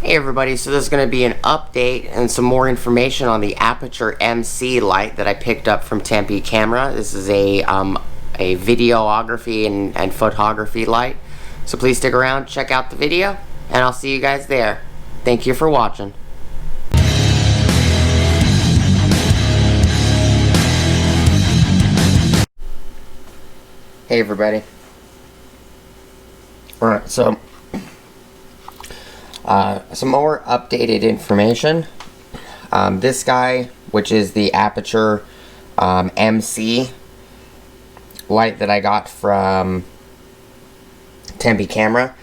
Hey everybody, so this is going to be an update and some more information on the Aputure MC light that I picked up from Tempe camera. This is a videography and photography light. So please stick around, check out the video, and I'll see you guys there. Thank you for watching. Hey everybody. Alright, so some more updated information. This guy, which is the Aputure MC light that I got from Tempe camera,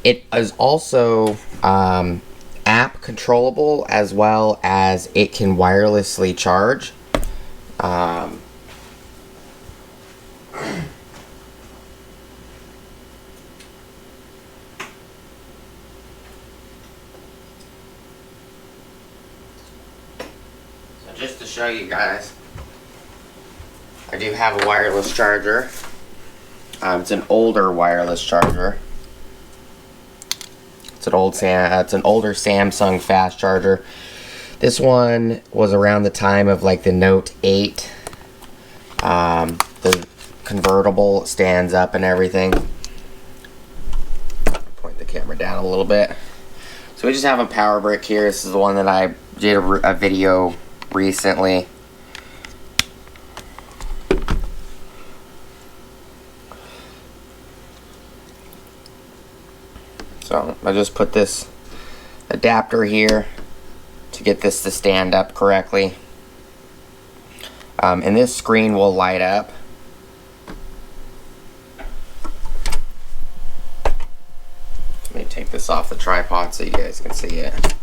it is also app controllable, as well as it can wirelessly charge. Just to show you guys, I do have a wireless charger. It's an older wireless charger. It's an older Samsung fast charger. This one was around the time of like the Note 8. The convertible stands up and everything. Point the camera down a little bit. So we just have a power brick here. This is the one that I did a video recently. So I just put this adapter here to get this to stand up correctly. And this screen will light up. Let me take this off the tripod so you guys can see it.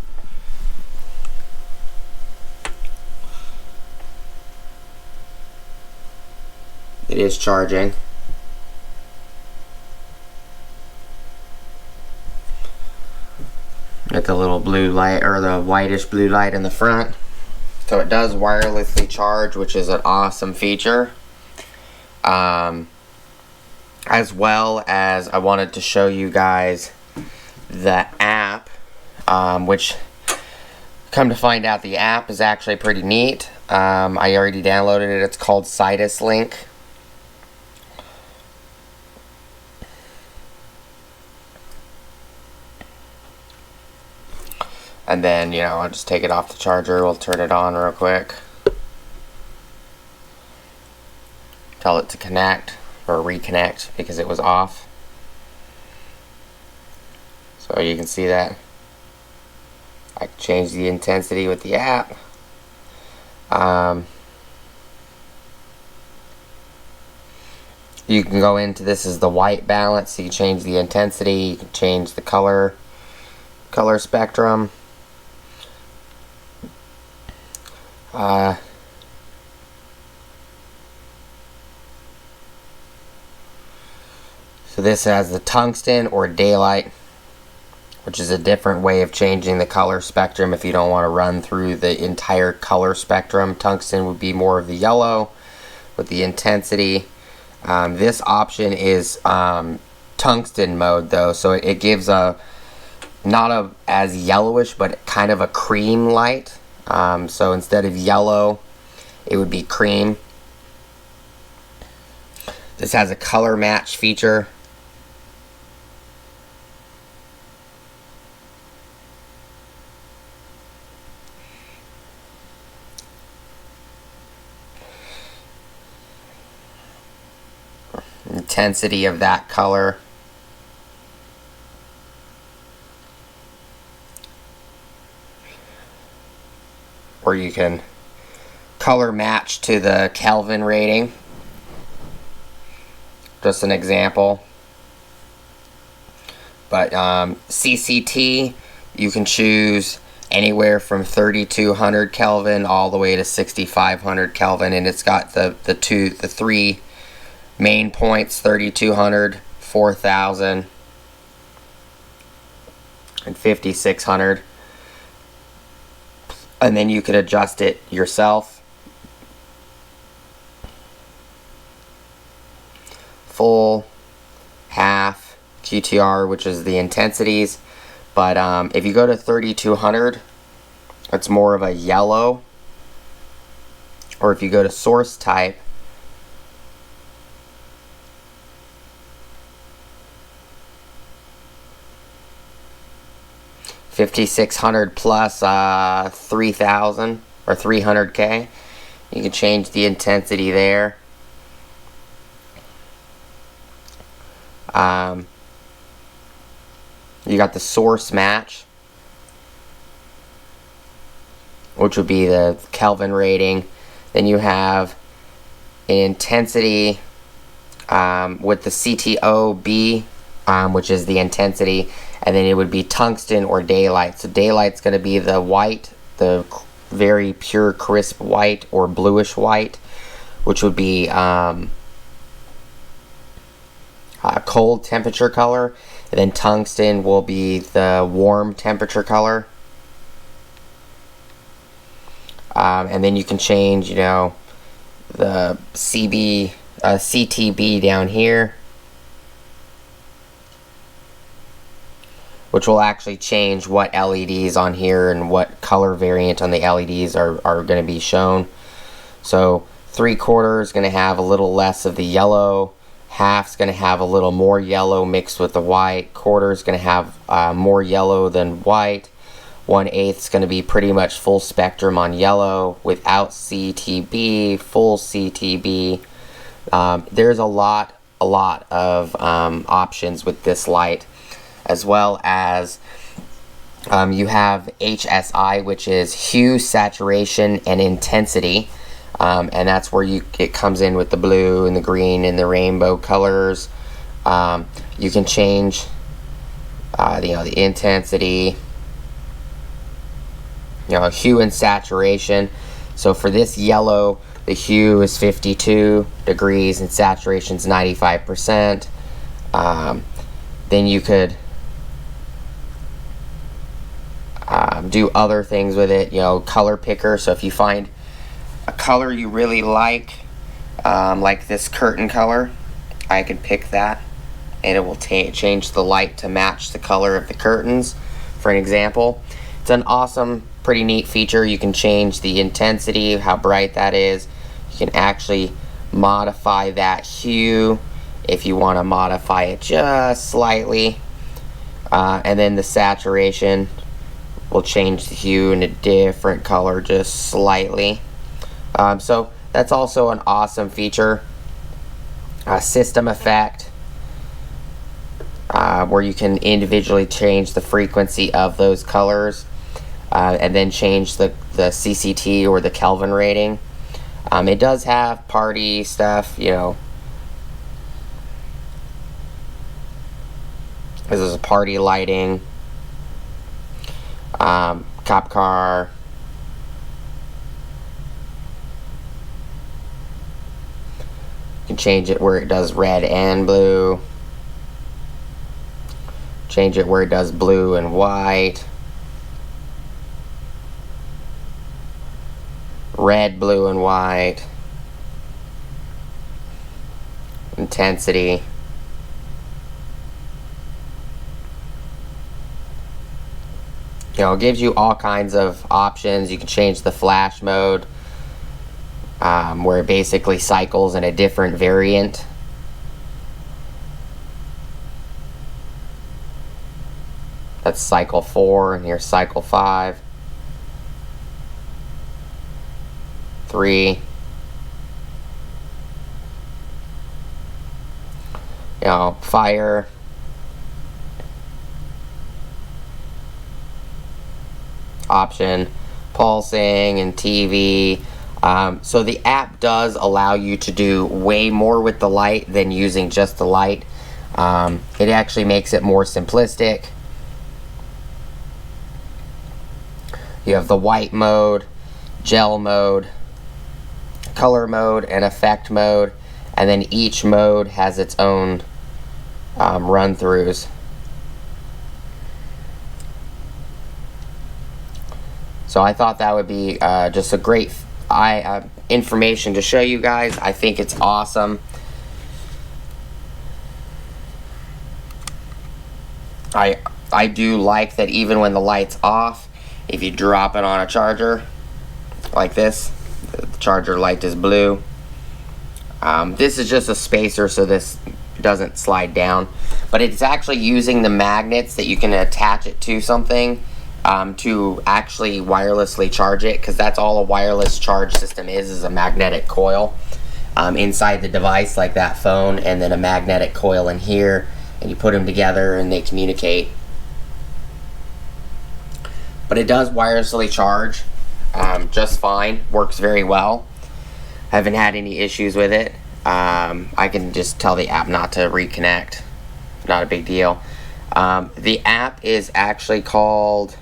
It is charging. Got the little blue light, or the whitish blue light in the front. So it does wirelessly charge, which is an awesome feature. As well as I wanted to show you guys the app, which, come to find out, the app is actually pretty neat. I already downloaded it. It's called Sidus Link. And then, you know, I'll just take it off the charger. We'll turn it on real quick. Tell it to connect or reconnect because it was off. So you can see that. I can change the intensity with the app. You can go into, this is the white balance. So you can change the intensity. You can change the color spectrum. So this has the tungsten or daylight, which is a different way of changing the color spectrum if you don't want to run through the entire color spectrum. Tungsten would be more of the yellow with the intensity. This option is tungsten mode though, so it gives a not as yellowish but kind of a cream light. So instead of yellow, it would be cream. This has a color match feature. Intensity of that color. Or you can color match to the Kelvin rating. Just an example. But CCT, you can choose anywhere from 3200 Kelvin all the way to 6500 Kelvin, and it's got the three main points: 3200, 4000, and 5600. And then you could adjust it yourself. Full, half, QTR, which is the intensities, But if you go to 3200, it's more of a yellow. Or if you go to source type, $5,600 plus 3,000 or 300K. You can change the intensity there. You got the source match, which would be the Kelvin rating. Then you have an intensity with the CTOB, which is the intensity, and then it would be tungsten or daylight. So daylight's going to be the white, the very pure crisp white or bluish white, which would be cold temperature color, and then tungsten will be the warm temperature color. And then you can change, you know, the CTB down here, which will actually change what LEDs on here and what color variant on the LEDs are going to be shown. So 3/4 is going to have a little less of the yellow, half's going to have a little more yellow mixed with the white, quarter is going to have more yellow than white, 1/8 is going to be pretty much full spectrum on yellow without CTB, full CTB. There's a lot of options with this light, as well as you have HSI, which is hue, saturation, and intensity, and that's where it comes in with the blue and the green and the rainbow colors. You can change the intensity, hue and saturation. So for this yellow, the hue is 52 degrees and saturation is 95%. Then you could do other things with it, color picker. So if you find a color you really like this curtain color, I could pick that and it will change the light to match the color of the curtains, for an example. It's an awesome, pretty neat feature. You can change the intensity, how bright that is. You can actually modify that hue if you want to modify it just slightly, and then the saturation will change the hue in a different color just slightly. So that's also an awesome feature. System effect, where you can individually change the frequency of those colors, and then change the CCT or the Kelvin rating. It does have party stuff, This is a party lighting, cop car, you can change it where it does red and blue, change it where it does blue and white, red, blue, and white, intensity. It gives you all kinds of options. You can change the flash mode, where it basically cycles in a different variant. That's cycle 4, and here's cycle 5. 3. Fire. Option, pulsing, and TV. So the app does allow you to do way more with the light than using just the light. It actually makes it more simplistic. You have the white mode, gel mode, color mode, and effect mode, and then each mode has its own run-throughs. So I thought that would be just a great information to show you guys. I think it's awesome. I do like that even when the light's off, if you drop it on a charger like this, the charger light is blue. This is just a spacer, so this doesn't slide down, but it's actually using the magnets that you can attach it to something to actually wirelessly charge it, because that's all a wireless charge system is a magnetic coil inside the device, like that phone, and then a magnetic coil in here, and you put them together and they communicate. But it does wirelessly charge just fine, works very well. I haven't had any issues with it. I can just tell the app not to reconnect. Not a big deal. The app is actually called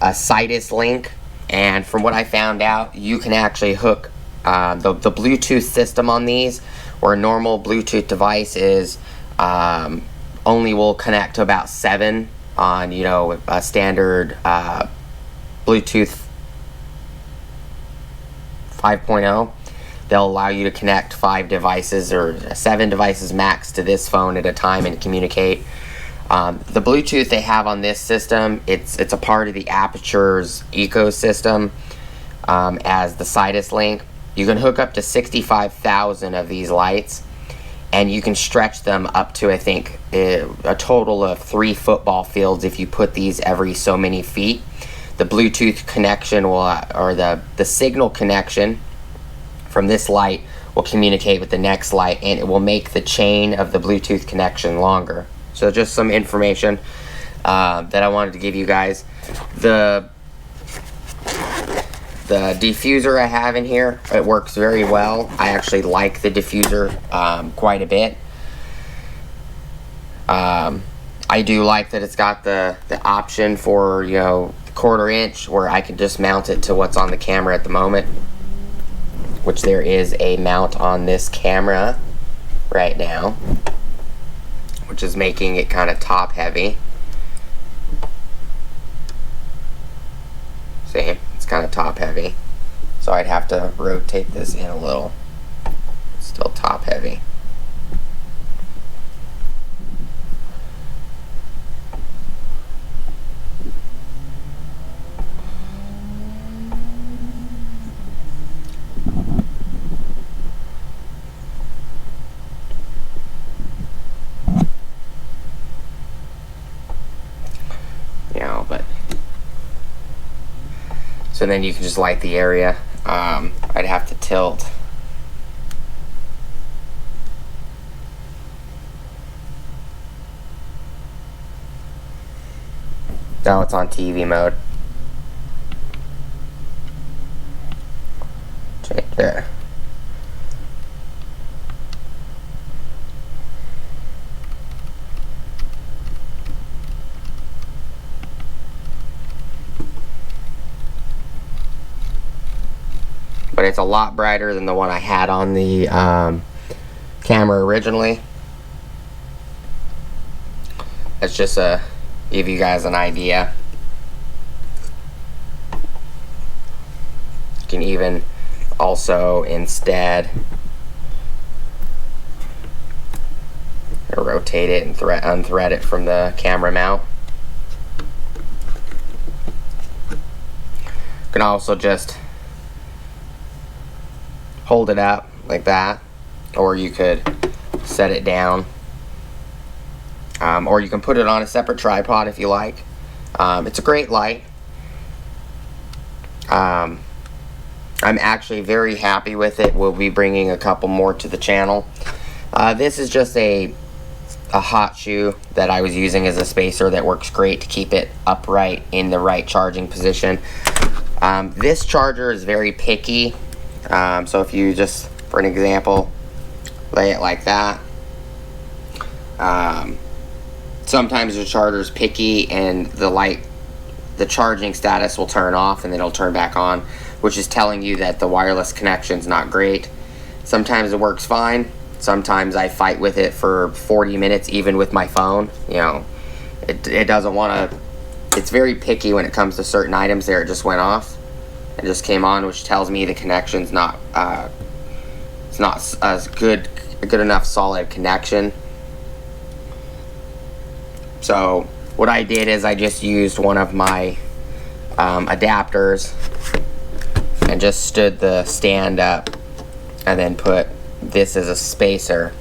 a Sidus Link, and from what I found out, you can actually hook the Bluetooth system on these, where a normal Bluetooth device is only will connect to about 7 on, you know, a standard Bluetooth 5.0. They'll allow you to connect 5 devices or 7 devices max to this phone at a time and communicate. The Bluetooth they have on this system, it's a part of the Aputure's ecosystem as the Sidus Link. You can hook up to 65,000 of these lights, and you can stretch them up to, I think, a total of 3 football fields if you put these every so many feet. The Bluetooth connection will, or the signal connection from this light will communicate with the next light, and it will make the chain of the Bluetooth connection longer. So just some information that I wanted to give you guys. The diffuser I have in here, it works very well. I actually like the diffuser quite a bit. I do like that it's got the option for, you know, 1/4 inch, where I can just mount it to what's on the camera at the moment, which there is a mount on this camera right now, which is making it kind of top heavy. See, it's kind of top heavy, so I'd have to rotate this in a little. It's still top heavy. But so then you can just light the area. I'd have to tilt. Now it's on TV mode. Check there. But it's a lot brighter than the one I had on the camera originally. That's just to give you guys an idea. You can even also instead rotate it and unthread it from the camera mount. You can also just hold it up like that, or you could set it down, or you can put it on a separate tripod if you like. It's a great light. I'm actually very happy with it. We'll be bringing a couple more to the channel. This is just a hot shoe that I was using as a spacer that works great to keep it upright in the right charging position. This charger is very picky. So if you just, for an example, lay it like that, sometimes the charger's picky and the charging status will turn off and then it'll turn back on, which is telling you that the wireless connection's not great. Sometimes it works fine. Sometimes I fight with it for 40 minutes, even with my phone. You know, it doesn't want to. It's very picky when it comes to certain items. There, it just went off. It just came on, which tells me the connection's not it's not as good enough solid connection. So what I did is I just used one of my adapters and just stood the stand up and then put this as a spacer,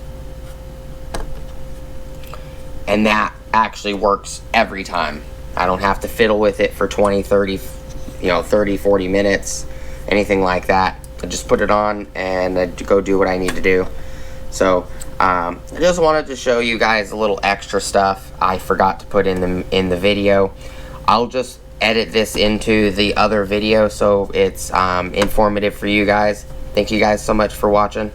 and that actually works every time. I don't have to fiddle with it for 20, 30, 30, 40 minutes, anything like that. I just put it on and I go do what I need to do. So I just wanted to show you guys a little extra stuff I forgot to put in the video. I'll just edit this into the other video so it's informative for you guys. Thank you guys so much for watching.